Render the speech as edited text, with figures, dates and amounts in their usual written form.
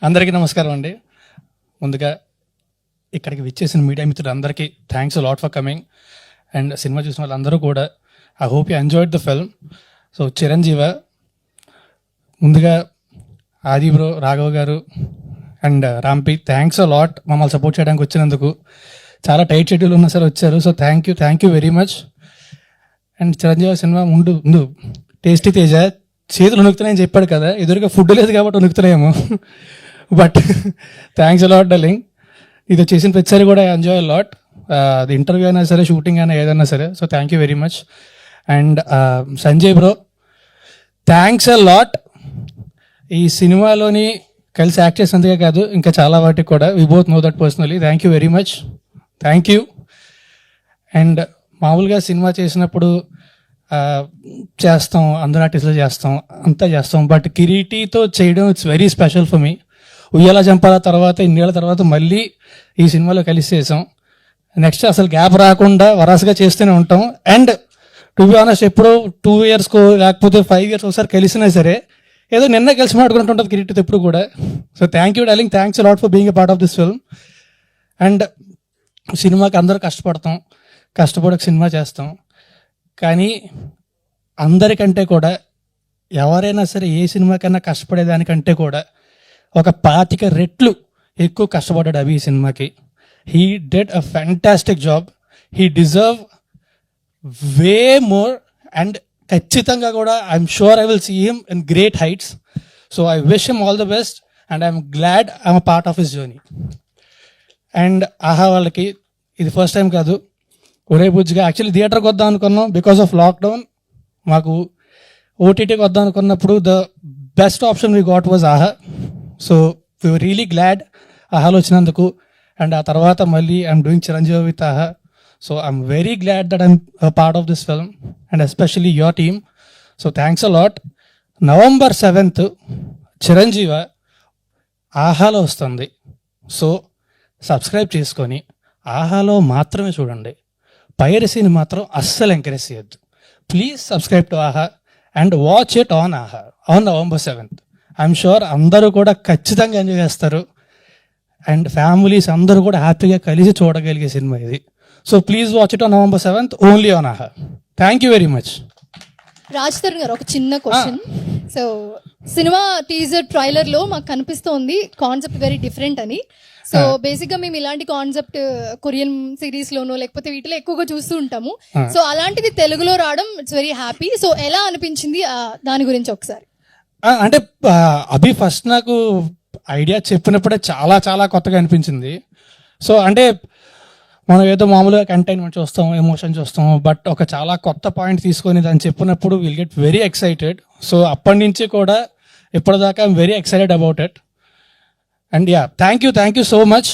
అందరికీ నమస్కారం అండి. ముందుగా ఇక్కడికి విచ్చేసిన మీడియా మిత్రులు అందరికీ thanks lot for coming. And cinema చూసిన వాళ్ళందరూ కూడా I hope you enjoyed the film. So Chiranjeeva, ముందుగా Aadi bro, Raghav garu and Rampi, thanks lot మమ్మల్ని సపోర్ట్ చేయడానికి వచ్చినందుకు. చాలా టైట్ షెడ్యూల్ ఉన్నా సరే వచ్చారు. So thank you very much. And Chiranjeevi cinema ముందు టేస్టీ తేజ చేతులు వణుకుతున్నాయని చెప్పాడు కదా, ఎదురుగా ఫుడ్ లేదు కాబట్టి వణుకుతున్నాయేమో. But thanks lot darling. ఇది చేసిన ప్రతిసారి కూడా ఎంజాయ్ లాట్. అది ఇంటర్వ్యూ అయినా సరే, షూటింగ్ అయినా ఏదైనా సరే. So thank you very much. And Sanjay bro, thanks a lot. ఈ సినిమాలోని కలిసి యాక్ట్ చేసినందుకే కాదు, ఇంకా చాలా వాటికి కూడా we both know that personally. Thank you very much. Thank you. And మామూలుగా సినిమా చేసినప్పుడు చేస్తాం, అందరు ఆర్టిస్టులు చేస్తాం, అంతా చేస్తాం. బట్ కిరీటితో చేయడం it's very special for me. ఉయ్యాల జంపాల తర్వాత, ఇన్నేళ్ల తర్వాత మళ్ళీ ఈ సినిమాలో కలిసి చేసాం. నెక్స్ట్ అసలు గ్యాప్ రాకుండా వరాసగా చేస్తూనే ఉంటాం. అండ్ టు బి ఆనెస్ట్, ఎప్పుడో 2 yearsకో లేకపోతే 5 years ఒకసారి కలిసినా సరే ఏదో నిన్న కలిసి మాట్లాడుకుంటుంటుంది కిరీటితో ఎప్పుడు కూడా. So thank you darling, thanks lot for being a part of this film. And సినిమాకి అందరూ కష్టపడక సినిమా చేస్తాం. కానీ అందరికంటే కూడా, ఎవరైనా సరే ఏ సినిమాకైనా కష్టపడేదానికంటే కూడా ఒక 25 రెట్లు ఎక్కువ కష్టపడ్డాడు అభి ఈ సినిమాకి. He did a fantastic job. He deserve way more. And ఖచ్చితంగా కూడా I'm sure I will see him in great heights. So I wish him all the best and I'm glad I'm a part of his journey. And Aha వాళ్ళకి ఇది first time కాదు, ఒరే బుజ్జిగా actually థియేటర్కి వద్దాం అనుకున్నాం. బికాస్ ఆఫ్ లాక్డౌన్ మాకు ఓటీటీకి వద్దాం అనుకున్నప్పుడు the best option we got was Aha. So we were really glad ఆహాలో వచ్చినందుకు. అండ్ ఆ తర్వాత మళ్ళీ I'm doing Chiranjeevi with Aha. So I'm very glad that I'm part of this film and especially your team. So thanks a lot. November 7th Chiranjeeva ఆహాలో వస్తుంది. So subscribe చేసుకొని ఆహాలో మాత్రమే చూడండి. పైరసీని మాత్రం అస్సలు ఎంకరేజ్ చేయొద్దు. ప్లీజ్ సబ్స్క్రైబ్ టు ఆహా అండ్ వాచ్ ఇట్ ఆన్ ఆహా on November 7th. I'm sure అందరూ కూడా ఖచ్చితంగా ఎంజాయ్ చేస్తారు. అండ్ ఫ్యామిలీస్ అందరూ కూడా హ్యాపీగా కలిసి చూడగలిగే సినిమా ఇది. So please watch it on November 7th only on Aha. Thank you very much. Raj Tarun garu, ఒక చిన్న question. So cinema teaser trailer లో మాకు కనిపిస్తోంది కాన్సెప్ట్ వెరీ డిఫరెంట్ అని. సో బేసిక్ గా మేము ఇలాంటి కాన్సెప్ట్ కొరియన్ సిరీస్ లోనో లేకపోతే వీటిలో ఎక్కువగా చూస్తూ ఉంటాము. సో అలాంటిది తెలుగులో రావడం ఇట్స్ వెరీ హ్యాపీ. సో ఎలా అనిపించింది దాని గురించి ఒకసారి? అంటే అభి ఫస్ట్ నాకు ఐడియా చెప్పినప్పుడే చాలా చాలా కొత్తగా అనిపించింది. సో అంటే మనం ఏదో మామూలుగా కంటైన్మెంట్ చూస్తాం, ఎమోషన్ చూస్తాం, బట్ ఒక చాలా కొత్త పాయింట్ తీసుకొని దాన్ని చెప్పినప్పుడు will get very excited. So అప్పటి నుంచి కూడా ఇప్పటిదాకా I'm very excited about it. And yeah, thank you so much